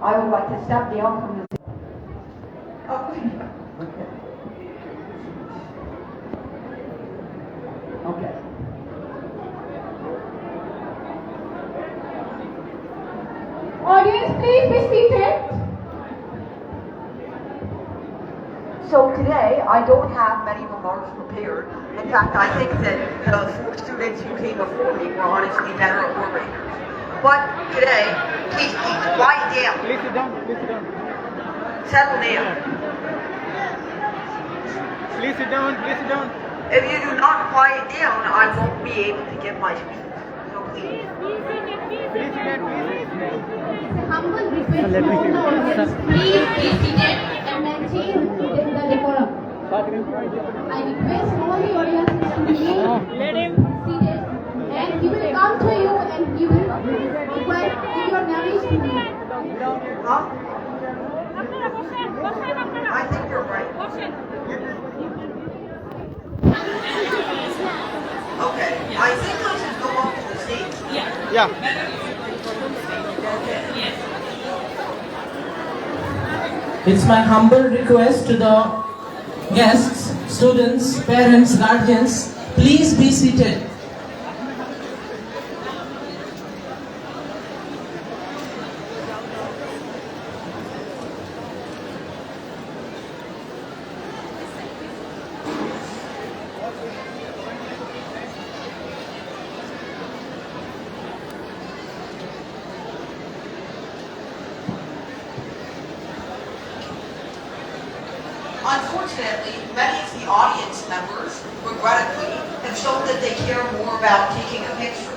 I would like to step down from this. Okay. Okay. Audience, please be seated. So today, I don't have many remarks prepared. In fact, I think that the 4 students who came before me were honestly better orators. But today, please quiet down. Please sit down. Please sit down. Settle down. Please sit down. Please sit down. If you do not quiet down, I won't be able to give my speech. So please. Please sit down. Please. Humble request from the audience. Please be seated and maintain the decorum. I request all the audience to remain seated, and he will come to you and he will request your narration to you. Huh? I think you're right. Okay. I think I should go up to the stage. Yeah. It's my humble request to the guests, students, parents, guardians, please be seated. Unfortunately, many of the audience members, regrettably, have shown that they care more about taking a picture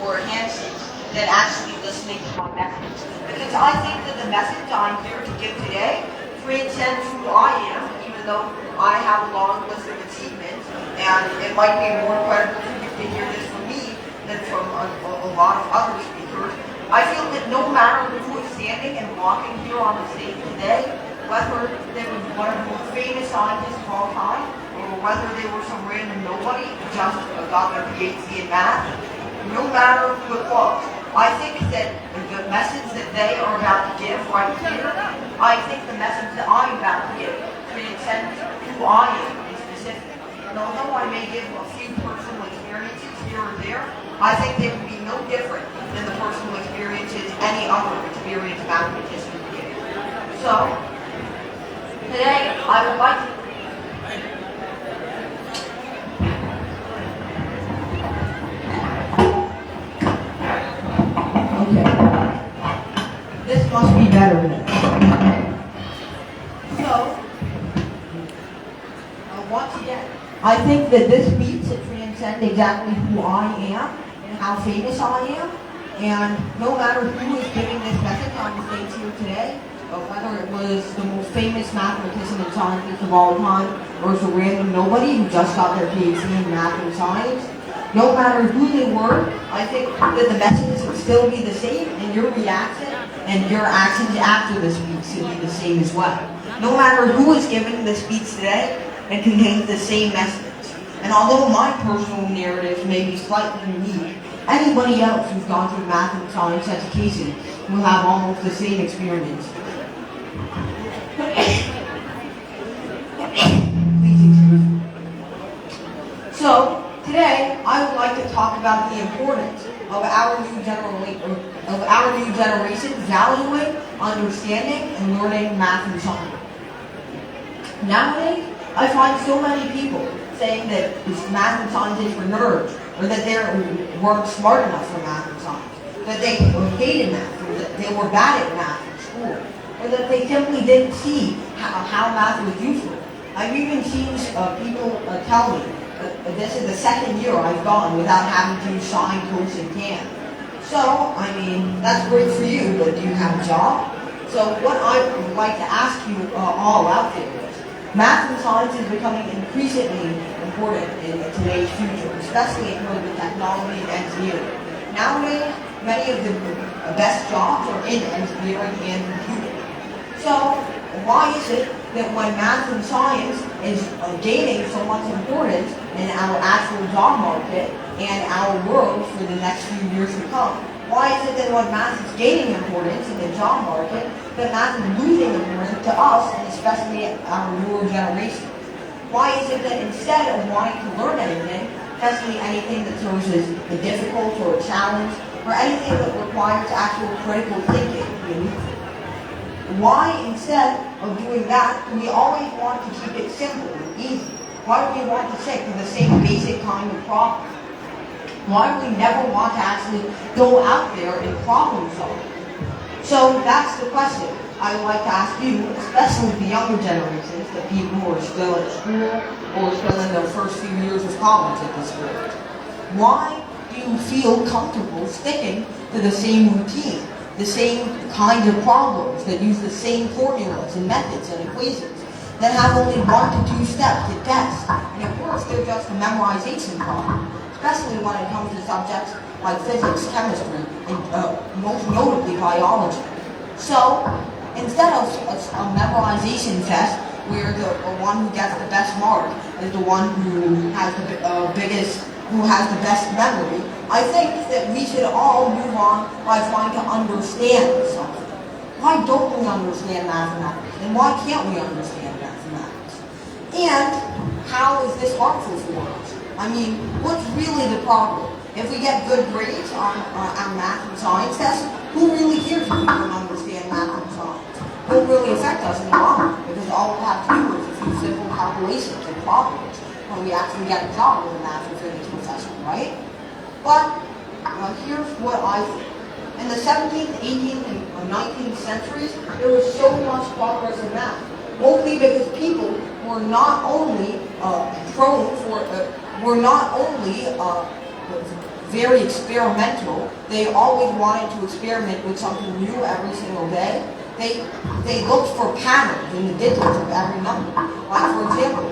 or a handshake than actually listening to my message. Because I think that the message I'm here to give today transcends who I am, even though I have a long list of achievements, and it might be more credible for you to hear this from me than from a lot of other speakers. I feel that no matter who is standing and walking here on the stage today, whether they were one of the most famous scientists of all time, or whether they were some random nobody who just got their PhD in math, no matter who it was, I think that the message that they are about to give right here, I think the message that I'm about to give transcends who I am in specific. And although I may give a few personal experiences here or there, I think they would be no different than the personal experiences any other experienced mathematician would give. So, today, I would like to... Okay. This must be better then. So, once again, I think that this speech transcends exactly who I am and how famous I am. And no matter who is giving this message on the stage here today, whether it was the most famous mathematician and scientist of all time, or it's a random nobody who just got their PhD in math and science, no matter who they were, I think that the message would still be the same, and your reaction and your actions after the speech should be the same as well. No matter who is giving the speech today, it contains the same message. And although my personal narrative may be slightly unique, anybody else who's gone through math and science education will have almost the same experience. So, today, I would like to talk about the importance of our new generation valuing, understanding, and learning math and science. Nowadays, I find so many people saying that math and science is for nerds, or that they weren't smart enough for math and science, that they hated math, or that they were bad at math in school, or that they simply didn't see how math was useful. I've even seen people tell me this is the second year I've gone without having to use sine, cos, and tan. So, I mean, that's great for you, but do you have a job? So what I would like to ask you all out there is, math and science is becoming increasingly important in today's future, especially in terms of technology and engineering. Nowadays, many of the best jobs are in engineering and computing. So, why is it that when math and science is gaining so much importance in our actual job market and our world for the next few years to come, Why is it that when math is gaining importance in the job market, that math is losing importance to us, and especially our newer generation? Why is it that instead of wanting to learn anything, especially anything that serves as a difficult or a challenge, or anything that requires actual critical thinking, why instead of doing that, do we always want to keep it simple and easy? Why do we want to stick to the same basic kind of problem? Why do we never want to actually go out there and problem solve? So that's the question I would like to ask you, especially the younger generations, the people who are still at school or still in their first few years of college at this rate. Why do you feel comfortable sticking to the same routine, the same kinds of problems that use the same formulas and methods and equations that have only 1 to 2 steps to test? And of course, they're just a memorization problem, especially when it comes to subjects like physics, chemistry, and most notably biology. So, instead of a memorization test where the one who gets the best mark is the one who has the best memory, I think that we should all move on by trying to understand something. Why don't we understand mathematics? And why can't we understand mathematics? And how is this harmful for us? I mean, what's really the problem? If we get good grades on math and science tests, who really cares if we don't understand math and science? It won't really affect us any longer, because all we'll have to do is a few simple calculations and problems when we actually get a job with a math or physics professor, right? But here's what I think. In the 17th, 18th, and 19th centuries, there was so much progress in math, mostly because people were not only very experimental, they always wanted to experiment with something new every single day. They looked for patterns in the digits of every number. Like, for example,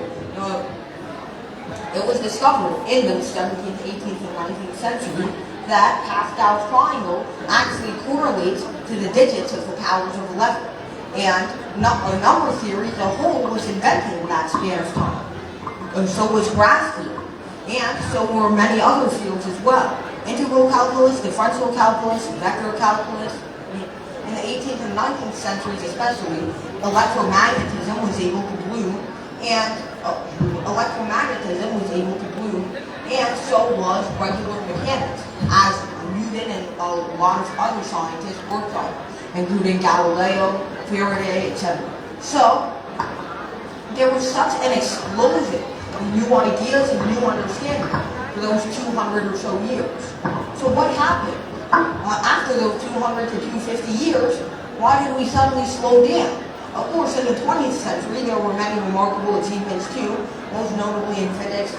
it was discovered in the 17th, 18th, and 19th century that Pascal's triangle actually correlates to the digits of the powers of 11. And number theory, the whole, was invented in that span of time. And so was graph theory. And so were many other fields as well. Integral calculus, differential calculus, vector calculus. In the 18th and 19th centuries especially, electromagnetism was able to bloom, and so was regular mechanics, as Newton and a lot of other scientists worked on, including Galileo, Faraday, etc. So, there was such an explosion of new ideas and new understanding for those 200 or so years. So what happened? After those 200 to 250 years, why did we suddenly slow down? Of course, in the 20th century, there were many remarkable achievements too, most notably in physics,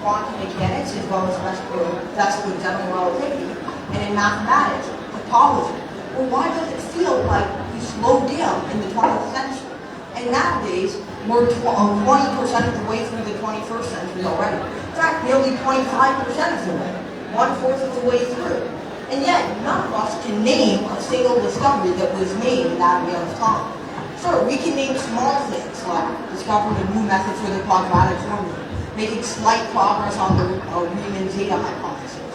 quantum mechanics, as well as special general relativity, and in mathematics, topology. Well, why does it feel like we slowed down in the 20th century? And nowadays, we're 20% of the way through the 21st century already. In fact, nearly 25% of the way, 1/4 of the way through. And yet, none of us can name a single discovery that was made in that amount of time. Sure, we can name small things like discovering a new method for the quadratic formula, making slight progress on the Riemann-Zeta hypothesis.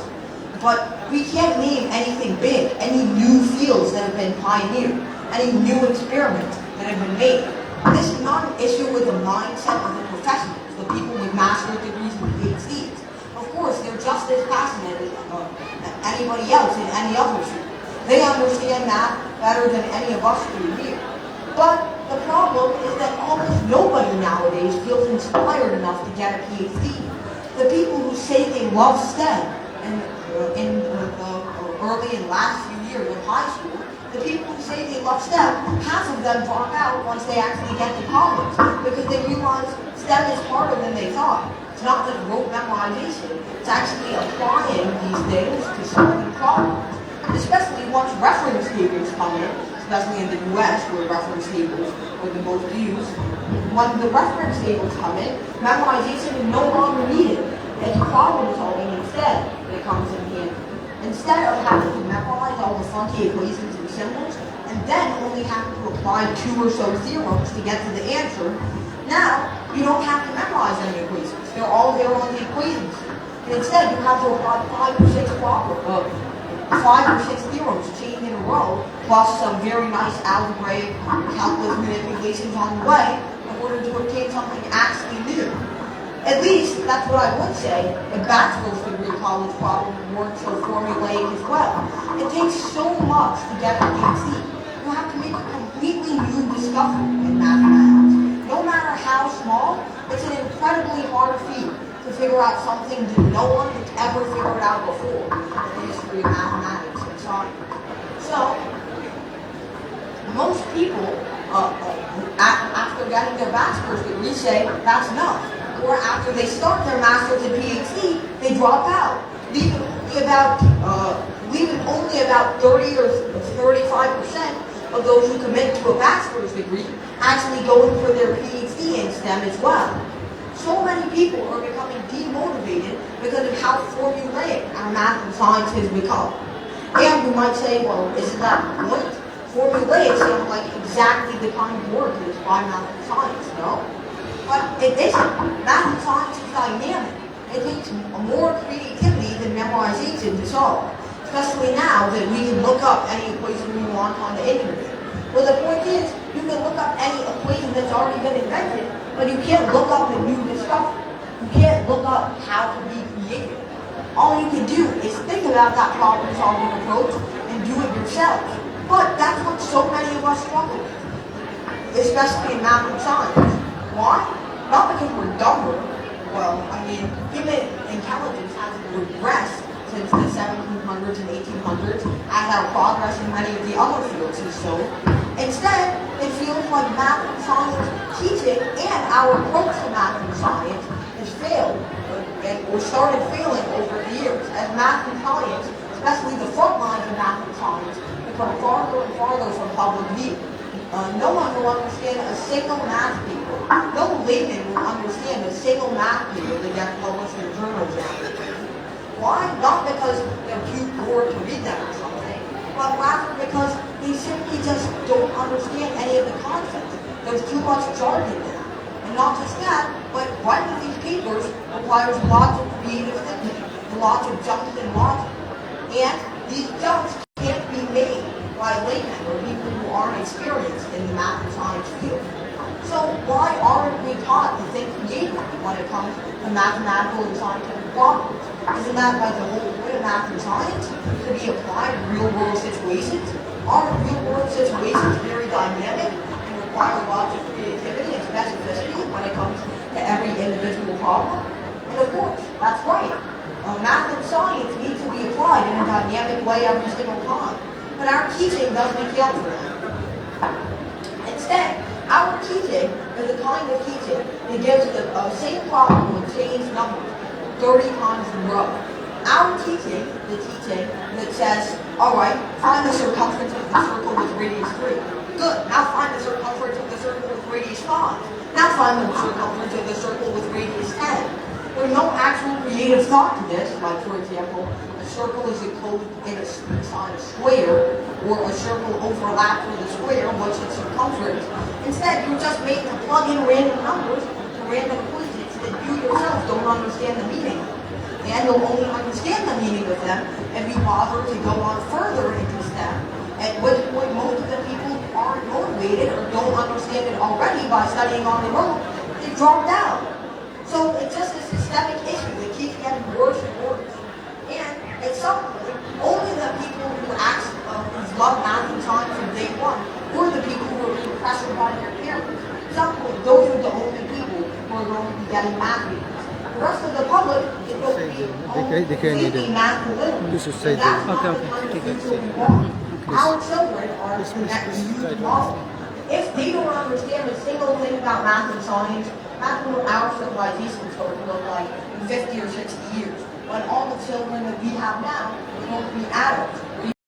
But we can't name anything big, any new fields that have been pioneered, any new experiments that have been made. This is not an issue with the mindset of the professionals, the people with master's degrees and PhDs. Of course, they're just as passionate as anybody else in any other field. They understand math better than any of us do here. But the problem is that almost nobody nowadays feels inspired enough to get a PhD. The people who say they love STEM in the early and last few years of high school, the people who say they love STEM, half of them drop out once they actually get to college because they realize STEM is harder than they thought. It's not just rote memorization, it's actually applying these things to solving problems. Especially once reference tables come in, especially in the US where reference tables are the most used. When the reference tables come in, memorization is no longer needed. It's problem solving instead that comes in handy. Instead of having to memorize all the funky equations and symbols, and then only having to apply 2 or so theorems to get to the answer, now you don't have to memorize any equations. They're all there on the equations. And instead, you have to apply 5 or 6 theorems chained in a row, plus some very nice algebraic calculus manipulations on the way in order to obtain something actually new. At least, that's what I would say, a bachelor's degree college problem weren't so formulaic as well. It takes so much to get a PhD. You have to make a completely new discovery in mathematics. No matter how small, it's an incredibly hard feat to figure out something that no one has ever figured out before in the history of mathematics and science. So, most people, after getting their bachelor's degree, say that's enough. Or after they start their master's and PhD, they drop out, leaving only about 30 or 35% of those who commit to a bachelor's degree actually going for their PhD in STEM as well. So many people are becoming demotivated because of how formulaic our math and science has become. And you might say, well, isn't that the point? Formulaic sounds like exactly the kind of work that's by math and science, no? But it isn't. Math and science is dynamic. It takes more creativity than memorization to solve. Especially now that we can look up any equation we want on the internet. Well, the point is, you can look up any equation that's already been invented, but you can't look up a new discovery. You can't look up how to be creative. All you can do is think about that problem-solving approach and do it yourself. But that's what so many of us struggle with, especially in math and science. Why? Not because we're dumber. Well, I mean, human intelligence hasn't regressed since the 1700s and 1800s, as our progress in many of the other fields has shown. Instead, it feels like math and science teaching and our approach to math and science has failed, or started failing over the years, as math and science, especially the front lines of math and science, become farther and farther from public view. No one will understand a single math paper. No layman will understand a single math paper that gets published in journals nowadays. Why? Not because they're too bored to read them or something, but rather because they simply just don't understand any of the concepts. There's too much jargon in them. And not just that, but writing these papers requires lots of creative thinking, lots of jumps in logic. And these jumps can't be made by laymen or people who aren't experienced in the math and science field. So why aren't we taught to think creatively when it comes to mathematical and scientific problems? Isn't that like the whole point of math and science? To be applied in real-world situations? Aren't real-world situations very dynamic and require lots of creativity and specificity when it comes to every individual problem? And of course, that's right. Math and science need to be applied in a dynamic way every single time. But our teaching doesn't account for that. Instead, our teaching is the kind of teaching that gives the same problem with changed numbers 30 times in a row. Our teaching, the teaching that says, alright, find the circumference of the circle with radius 3. Good, now find the circumference of the circle with radius 5. Now find the circumference of the circle with radius 10. There's no actual creative thought to this, like for example, a circle is enclosed inside a square, or a circle overlaps with a square, what's its circumference. Instead, you're just made to plug in random numbers to random equations that you yourself don't understand the meaning of. And you'll only understand the meaning of them if you bother to go on further into STEM, at which point most of the people who aren't motivated or don't understand it already by studying on their own, they dropped out. So it's just a systemic issue that keeps getting worse and worse. And at some point, only the people who actually love math and science from day one, or the people who are being pressured by their parents, at some point, those are the only people who are going to be getting math degrees. The rest of the public is going to be completely math illiterate. This is say That's not the kind of future we want. Our children are the next youth model. If they don't understand a single thing about math and science, that's what our civilization is going to look like in 50 or 60 years, when all the children that we have now are going to be adults.